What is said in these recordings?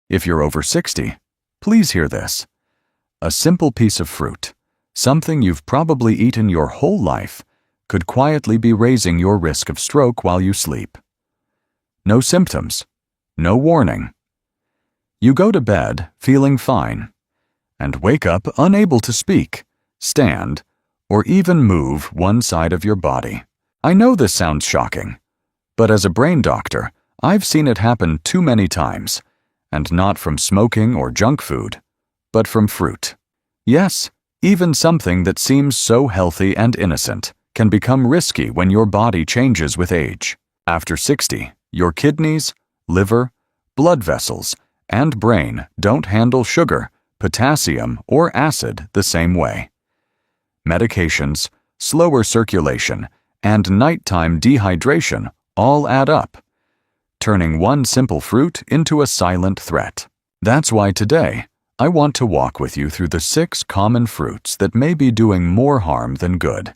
If you're over 60, please hear this. A simple piece of fruit, something you've probably eaten your whole life, could quietly be raising your risk of stroke while you sleep. No symptoms, no warning. You go to bed feeling fine, and wake up unable to speak, stand, or even move one side of your body. I know this sounds shocking, but as a brain doctor, I've seen it happen too many times, and not from smoking or junk food, but from fruit. Yes, even something that seems so healthy and innocent can become risky when your body changes with age. After 60, your kidneys, liver, blood vessels, and brain don't handle sugar, potassium, or acid the same way. Medications, slower circulation, and nighttime dehydration all add up, turning one simple fruit into a silent threat. That's why today, I want to walk with you through the 6 common fruits that may be doing more harm than good,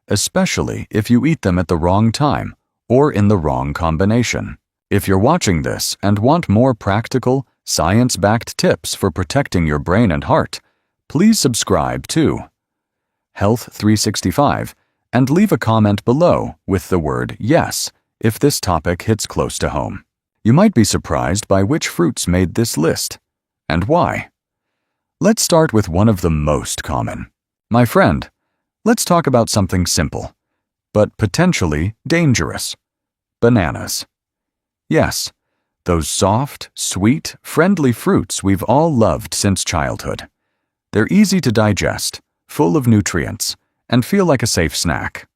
especially if you eat them at the wrong time or in the wrong combination. If you're watching this and want more practical, science-backed tips for protecting your brain and heart, please subscribe to Health 365 and leave a comment below with the word yes if this topic hits close to home. You might be surprised by which fruits made this list, and why. Let's start with one of the most common. My friend, let's talk about something simple, but potentially dangerous. Bananas. Yes, those soft, sweet, friendly fruits we've all loved since childhood. They're easy to digest, full of nutrients, and feel like a safe snack.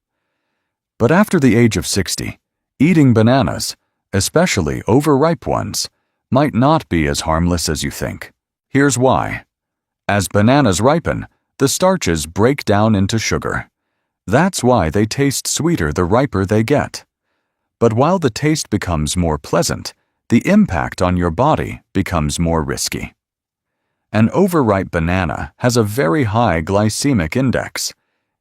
But after the age of 60, eating bananas, especially overripe ones, might not be as harmless as you think. Here's why. As bananas ripen, the starches break down into sugar. That's why they taste sweeter the riper they get. But while the taste becomes more pleasant, the impact on your body becomes more risky. An overripe banana has a very high glycemic index.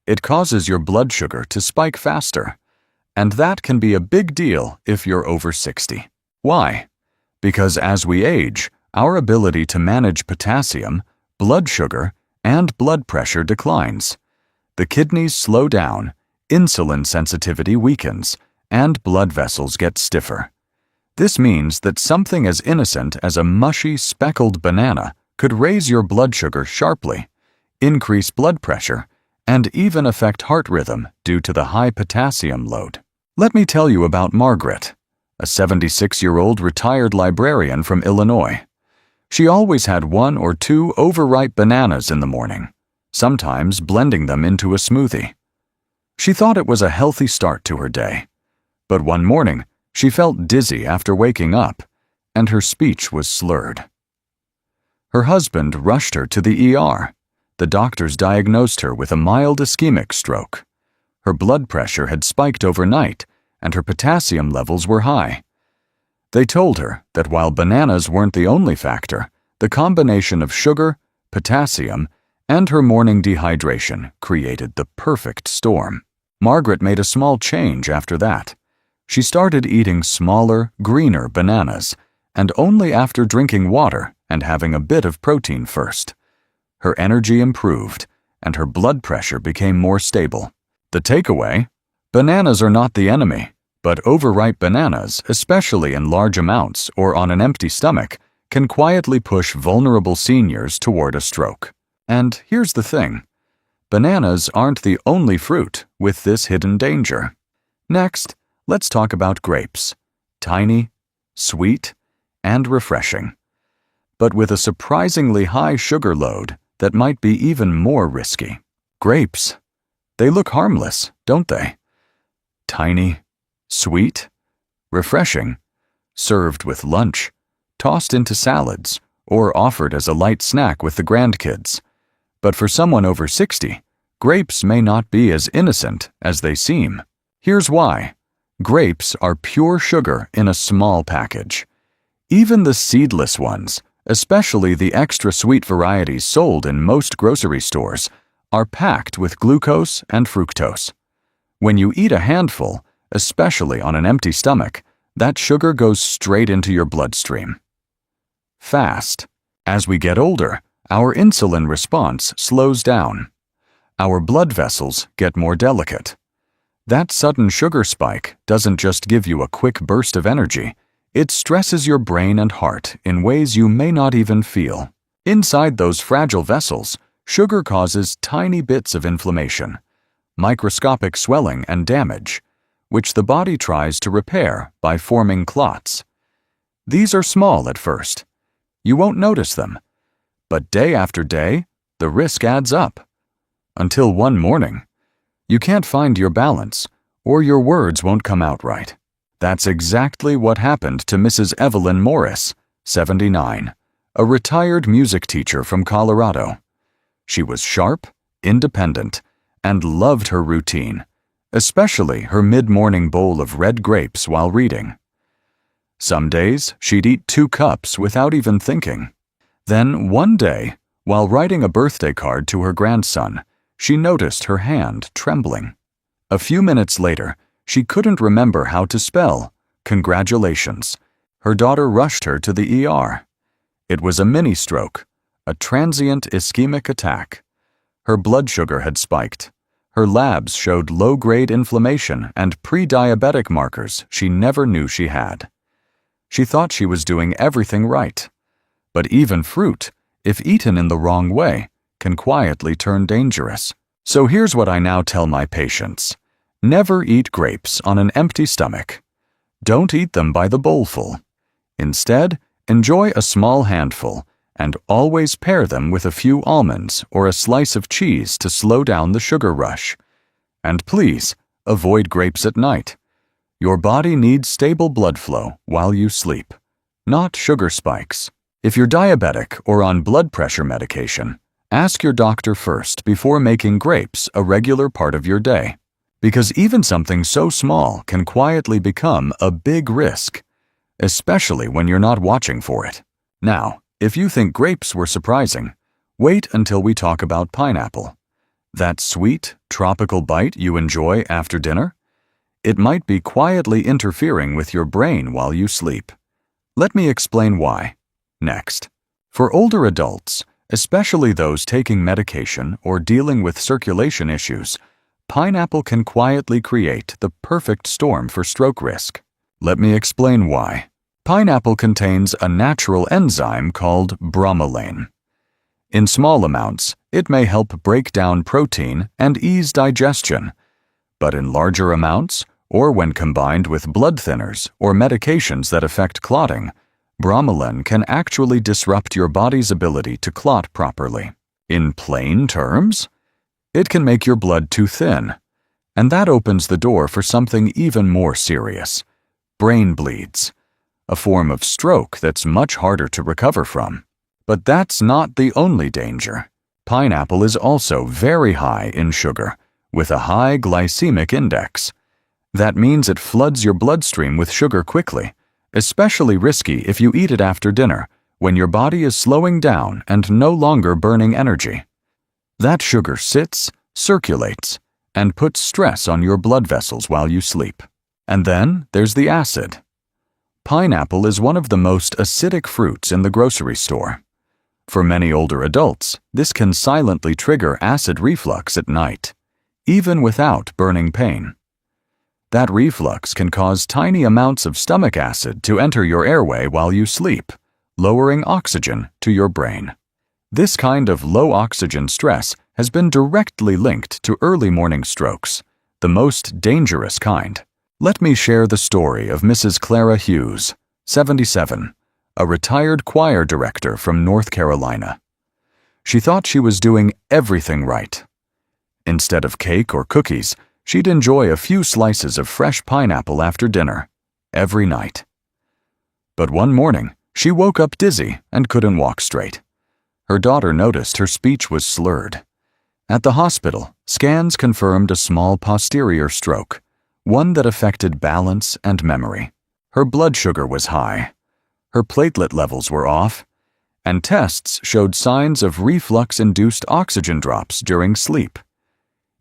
It causes your blood sugar to spike faster, and that can be a big deal if you're over 60. Why? Because as we age, our ability to manage potassium, blood sugar, and blood pressure declines. The kidneys slow down, insulin sensitivity weakens, and blood vessels get stiffer. This means that something as innocent as a mushy, speckled banana could raise your blood sugar sharply, increase blood pressure, and even affect heart rhythm due to the high potassium load. Let me tell you about Margaret, a 76-year-old retired librarian from Illinois. She always had 1 or 2 overripe bananas in the morning, sometimes blending them into a smoothie. She thought it was a healthy start to her day. But one morning, she felt dizzy after waking up, and her speech was slurred. Her husband rushed her to the ER. The doctors diagnosed her with a mild ischemic stroke. Her blood pressure had spiked overnight, and her potassium levels were high. They told her that while bananas weren't the only factor, the combination of sugar, potassium, and her morning dehydration created the perfect storm. Margaret made a small change after that. She started eating smaller, greener bananas, and only after drinking water and having a bit of protein first. Her energy improved, and her blood pressure became more stable. The takeaway? Bananas are not the enemy, but overripe bananas, especially in large amounts or on an empty stomach, can quietly push vulnerable seniors toward a stroke. And here's the thing. Bananas aren't the only fruit with this hidden danger. Next, let's talk about grapes. Tiny, sweet, and refreshing. But with a surprisingly high sugar load that might be even more risky. Grapes. They look harmless, don't they? Tiny, sweet, refreshing, served with lunch, tossed into salads, or offered as a light snack with the grandkids. But for someone over 60, grapes may not be as innocent as they seem. Here's why. Grapes are pure sugar in a small package. Even the seedless ones, especially the extra sweet varieties sold in most grocery stores, are packed with glucose and fructose. When you eat a handful, especially on an empty stomach, that sugar goes straight into your bloodstream. fast. As we get older, our insulin response slows down. Our blood vessels get more delicate. That sudden sugar spike doesn't just give you a quick burst of energy, it stresses your brain and heart in ways you may not even feel. Inside those fragile vessels, sugar causes tiny bits of inflammation, microscopic swelling and damage, which the body tries to repair by forming clots. These are small at first. You won't notice them. But day after day, the risk adds up. Until one morning, you can't find your balance, or your words won't come out right. That's exactly what happened to Mrs. Evelyn Morris, 79, a retired music teacher from Colorado. She was sharp, independent, and loved her routine, especially her mid-morning bowl of red grapes while reading. Some days, she'd eat 2 cups without even thinking. Then, one day, while writing a birthday card to her grandson, she noticed her hand trembling. A few minutes later, she couldn't remember how to spell "congratulations." Her daughter rushed her to the ER. It was a mini-stroke, a transient ischemic attack. Her blood sugar had spiked. Her labs showed low-grade inflammation and pre-diabetic markers she never knew she had. She thought she was doing everything right. But even fruit, if eaten in the wrong way, can quietly turn dangerous. So here's what I now tell my patients. Never eat grapes on an empty stomach. Don't eat them by the bowlful. Instead, enjoy a small handful and always pair them with a few almonds or a slice of cheese to slow down the sugar rush. And please, avoid grapes at night. Your body needs stable blood flow while you sleep, not sugar spikes. If you're diabetic or on blood pressure medication, ask your doctor first before making grapes a regular part of your day. Because even something so small can quietly become a big risk, especially when you're not watching for it. Now, if you think grapes were surprising, wait until we talk about pineapple. That sweet, tropical bite you enjoy after dinner? It might be quietly interfering with your brain while you sleep. Let me explain why. Next. For older adults, especially those taking medication or dealing with circulation issues, pineapple can quietly create the perfect storm for stroke risk. Let me explain why. Pineapple contains a natural enzyme called bromelain. In small amounts, it may help break down protein and ease digestion, but in larger amounts, or when combined with blood thinners or medications that affect clotting, bromelain can actually disrupt your body's ability to clot properly. In plain terms, it can make your blood too thin, and that opens the door for something even more serious: brain bleeds, a form of stroke that's much harder to recover from. But that's not the only danger. Pineapple is also very high in sugar, with a high glycemic index. That means it floods your bloodstream with sugar quickly, especially risky if you eat it after dinner, when your body is slowing down and no longer burning energy. That sugar sits, circulates, and puts stress on your blood vessels while you sleep. And then there's the acid. Pineapple is one of the most acidic fruits in the grocery store. For many older adults, this can silently trigger acid reflux at night, even without burning pain. That reflux can cause tiny amounts of stomach acid to enter your airway while you sleep, lowering oxygen to your brain. This kind of low oxygen stress has been directly linked to early morning strokes, the most dangerous kind. Let me share the story of Mrs. Clara Hughes, 77, a retired choir director from North Carolina. She thought she was doing everything right. Instead of cake or cookies, she'd enjoy a few slices of fresh pineapple after dinner, every night. But one morning, she woke up dizzy and couldn't walk straight. Her daughter noticed her speech was slurred. At the hospital, scans confirmed a small posterior stroke, one that affected balance and memory. Her blood sugar was high. Her platelet levels were off, and tests showed signs of reflux-induced oxygen drops during sleep.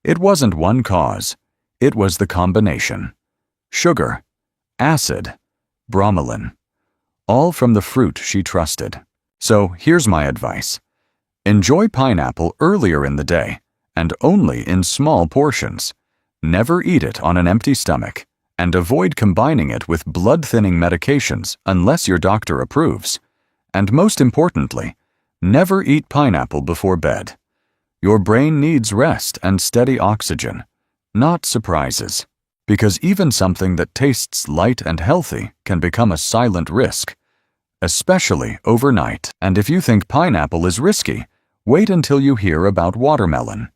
It wasn't one cause, it was the combination. Sugar, acid, bromelain, all from the fruit she trusted. So here's my advice. Enjoy pineapple earlier in the day, and only in small portions. Never eat it on an empty stomach, and avoid combining it with blood-thinning medications unless your doctor approves. And most importantly, never eat pineapple before bed. Your brain needs rest and steady oxygen, not surprises, because even something that tastes light and healthy can become a silent risk, especially overnight. And if you think pineapple is risky, wait until you hear about watermelon,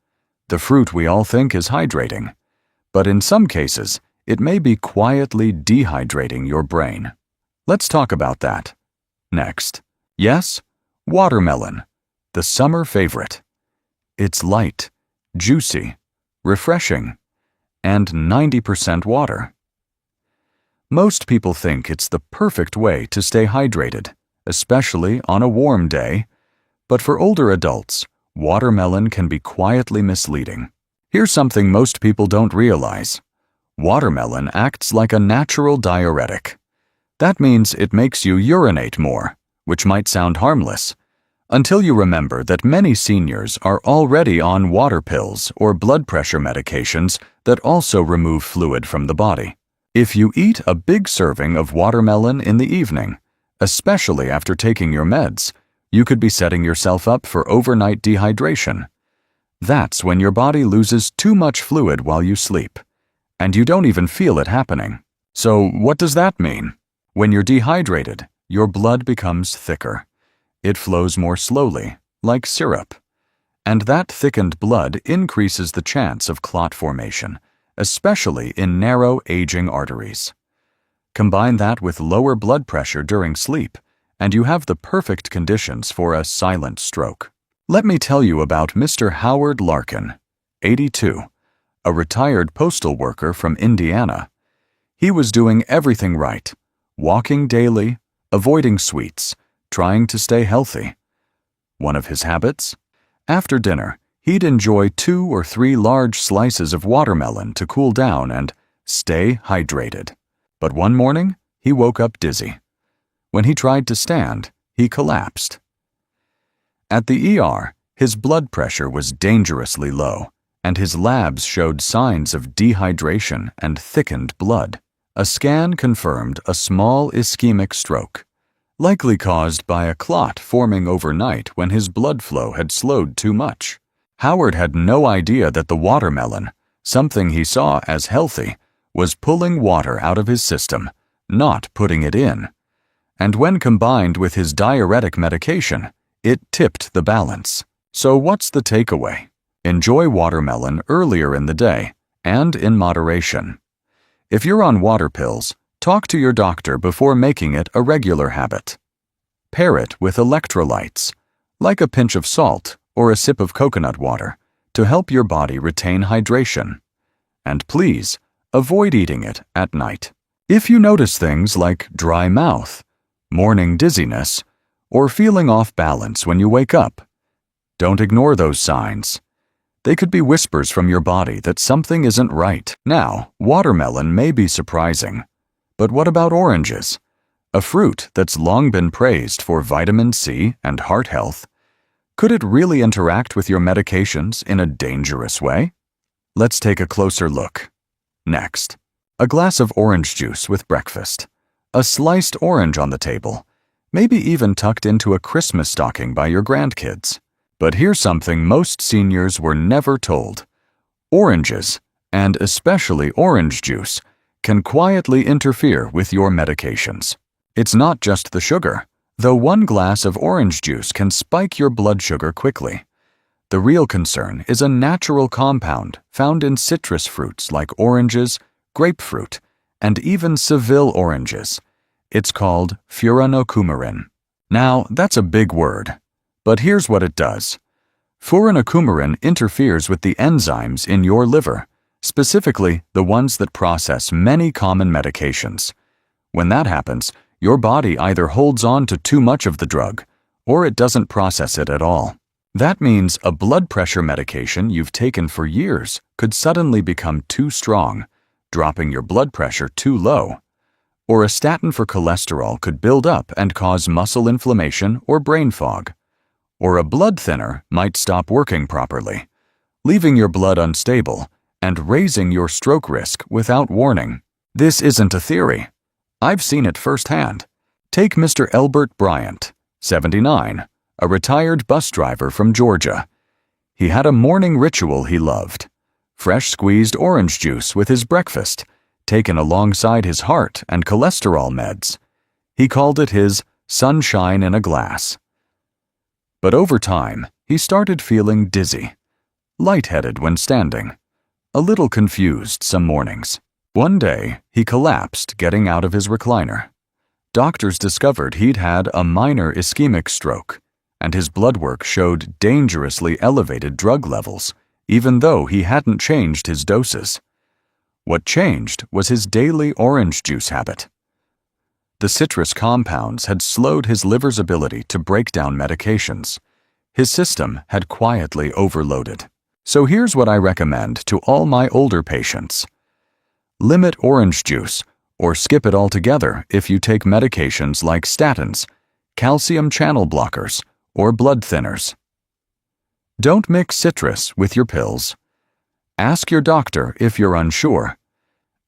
the fruit we all think is hydrating. But in some cases, it may be quietly dehydrating your brain. Let's talk about that. Next. Yes, watermelon, the summer favorite. It's light, juicy, refreshing, and 90% water. Most people think it's the perfect way to stay hydrated, especially on a warm day. But for older adults, watermelon can be quietly misleading. Here's something most people don't realize. Watermelon acts like a natural diuretic. That means it makes you urinate more, which might sound harmless, until you remember that many seniors are already on water pills or blood pressure medications that also remove fluid from the body. If you eat a big serving of watermelon in the evening, especially after taking your meds, you could be setting yourself up for overnight dehydration. That's when your body loses too much fluid while you sleep, and you don't even feel it happening. So what does that mean? When you're dehydrated, your blood becomes thicker. It flows more slowly, like syrup. And that thickened blood increases the chance of clot formation, especially in narrow, aging arteries. Combine that with lower blood pressure during sleep, and you have the perfect conditions for a silent stroke. Let me tell you about Mr. Howard Larkin, 82, a retired postal worker from Indiana. He was doing everything right, walking daily, avoiding sweets, trying to stay healthy. One of his habits? After dinner, he'd enjoy 2 or 3 large slices of watermelon to cool down and stay hydrated. But one morning, he woke up dizzy. When he tried to stand, he collapsed. At the ER, his blood pressure was dangerously low, and his labs showed signs of dehydration and thickened blood. A scan confirmed a small ischemic stroke, likely caused by a clot forming overnight when his blood flow had slowed too much. Howard had no idea that the watermelon, something he saw as healthy, was pulling water out of his system, not putting it in. And when combined with his diuretic medication, it tipped the balance. So what's the takeaway? Enjoy watermelon earlier in the day and in moderation. If you're on water pills, talk to your doctor before making it a regular habit. Pair it with electrolytes, like a pinch of salt or a sip of coconut water, to help your body retain hydration. And please, avoid eating it at night. If you notice things like dry mouth, morning dizziness, or feeling off balance when you wake up, don't ignore those signs. They could be whispers from your body that something isn't right. Now, watermelon may be surprising, but what about oranges? A fruit that's long been praised for vitamin C and heart health. Could it really interact with your medications in a dangerous way? Let's take a closer look. Next, a glass of orange juice with breakfast. A sliced orange on the table, maybe even tucked into a Christmas stocking by your grandkids. But here's something most seniors were never told. Oranges, and especially orange juice, can quietly interfere with your medications. It's not just the sugar, though one glass of orange juice can spike your blood sugar quickly. The real concern is a natural compound found in citrus fruits like oranges, grapefruit, and even Seville oranges. It's called furanocoumarin. Now, that's a big word, but here's what it does. Furanocoumarin interferes with the enzymes in your liver, specifically the ones that process many common medications. When that happens, your body either holds on to too much of the drug, or it doesn't process it at all. That means a blood pressure medication you've taken for years could suddenly become too strong, dropping your blood pressure too low. or a statin for cholesterol could build up and cause muscle inflammation or brain fog. Or a blood thinner might stop working properly, leaving your blood unstable and raising your stroke risk without warning. This isn't a theory. I've seen it firsthand. Take Mr. Elbert Bryant, 79, a retired bus driver from Georgia. He had a morning ritual he loved: fresh squeezed orange juice with his breakfast, taken alongside his heart and cholesterol meds. He called it his sunshine in a glass. But over time, he started feeling dizzy, lightheaded when standing, a little confused some mornings. One day, he collapsed getting out of his recliner. Doctors discovered he'd had a minor ischemic stroke, and his blood work showed dangerously elevated drug levels, even though he hadn't changed his doses. What changed was his daily orange juice habit. The citrus compounds had slowed his liver's ability to break down medications. His system had quietly overloaded. So here's what I recommend to all my older patients. Limit orange juice, or skip it altogether if you take medications like statins, calcium channel blockers, or blood thinners. Don't mix citrus with your pills. Ask your doctor if you're unsure.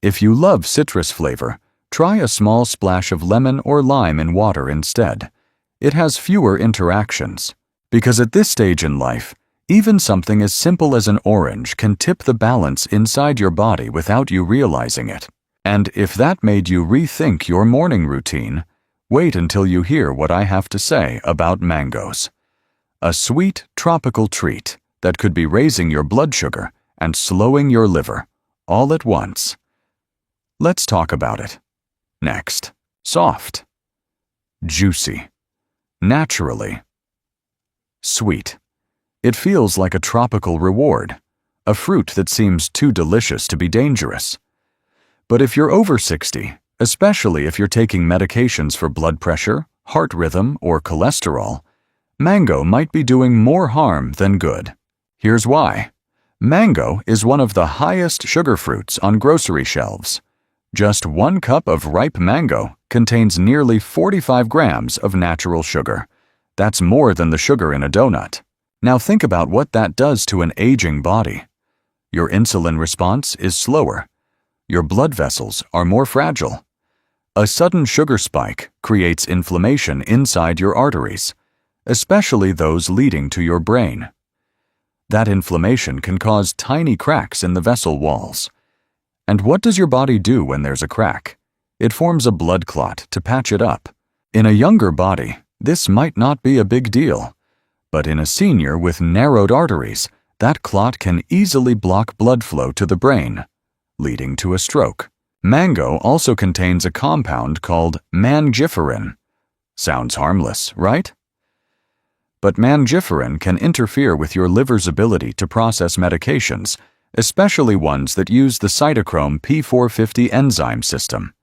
If you love citrus flavor, try a small splash of lemon or lime in water instead. It has fewer interactions. Because at this stage in life, even something as simple as an orange can tip the balance inside your body without you realizing it. And if that made you rethink your morning routine, wait until you hear what I have to say about mangoes. A sweet, tropical treat that could be raising your blood sugar and slowing your liver, all at once. Let's talk about it. Next, soft, juicy, naturally sweet. It feels like a tropical reward, a fruit that seems too delicious to be dangerous. But if you're over 60, especially if you're taking medications for blood pressure, heart rhythm, or cholesterol, mango might be doing more harm than good. Here's why. Mango is one of the highest sugar fruits on grocery shelves. Just 1 cup of ripe mango contains nearly 45 grams of natural sugar. That's more than the sugar in a donut. Now think about what that does to an aging body. Your insulin response is slower. Your blood vessels are more fragile. A sudden sugar spike creates inflammation inside your arteries, especially those leading to your brain. That inflammation can cause tiny cracks in the vessel walls. And what does your body do when there's a crack? It forms a blood clot to patch it up. In a younger body, this might not be a big deal. But in a senior with narrowed arteries, that clot can easily block blood flow to the brain, leading to a stroke. Mango also contains a compound called mangiferin. Sounds harmless, right? But mangiferin can interfere with your liver's ability to process medications, especially ones that use the cytochrome P450 enzyme system.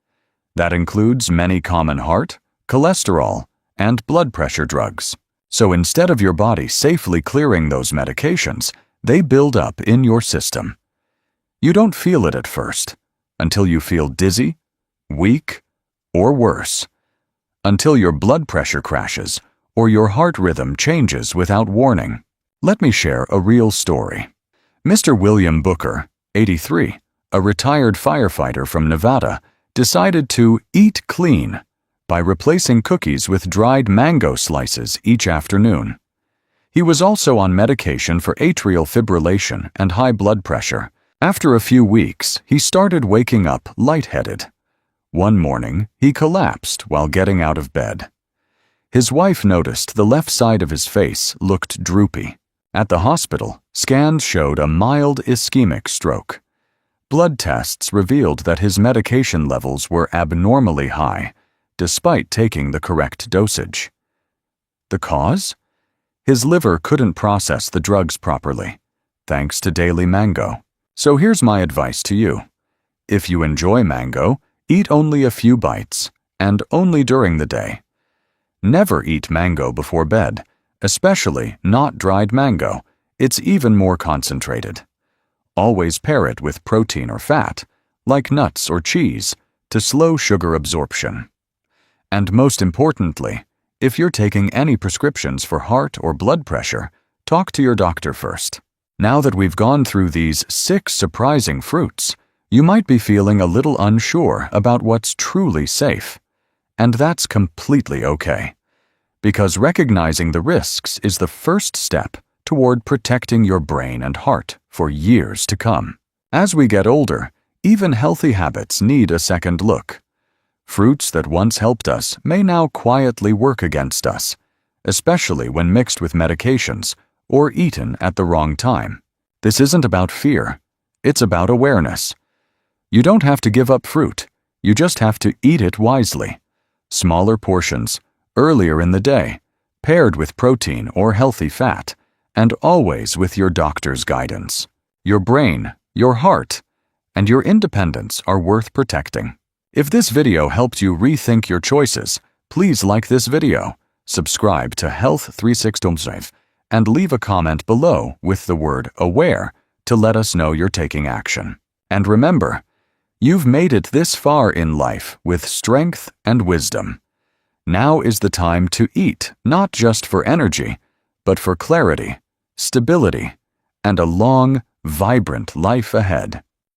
That includes many common heart, cholesterol, and blood pressure drugs. So instead of your body safely clearing those medications, they build up in your system. You don't feel it at first, until you feel dizzy, weak, or worse. Until your blood pressure crashes or your heart rhythm changes without warning. Let me share a real story. Mr. William Booker, 83, a retired firefighter from Nevada, decided to eat clean by replacing cookies with dried mango slices each afternoon. He was also on medication for atrial fibrillation and high blood pressure. After a few weeks, he started waking up lightheaded. One morning, he collapsed while getting out of bed. His wife noticed the left side of his face looked droopy. At the hospital, scans showed a mild ischemic stroke. Blood tests revealed that his medication levels were abnormally high, despite taking the correct dosage. The cause? His liver couldn't process the drugs properly, thanks to daily mango. So here's my advice to you. If you enjoy mango, eat only a few bites, and only during the day. Never eat mango before bed, especially not dried mango. It's even more concentrated. Always pair it with protein or fat, like nuts or cheese, to slow sugar absorption. And most importantly, if you're taking any prescriptions for heart or blood pressure, talk to your doctor first. Now that we've gone through these 6 surprising fruits, you might be feeling a little unsure about what's truly safe. And that's completely okay, because recognizing the risks is the first step toward protecting your brain and heart for years to come. As we get older, even healthy habits need a second look. Fruits that once helped us may now quietly work against us, especially when mixed with medications or eaten at the wrong time. This isn't about fear, it's about awareness. You don't have to give up fruit, you just have to eat it wisely. Smaller portions, earlier in the day, paired with protein or healthy fat, and always with your doctor's guidance. Your brain, your heart, and your independence are worth protecting. If this video helped you rethink your choices, please like this video, subscribe to Health 365, and leave a comment below with the word AWARE to let us know you're taking action. And remember, you've made it this far in life with strength and wisdom. Now is the time to eat, not just for energy, but for clarity, stability, and a long, vibrant life ahead.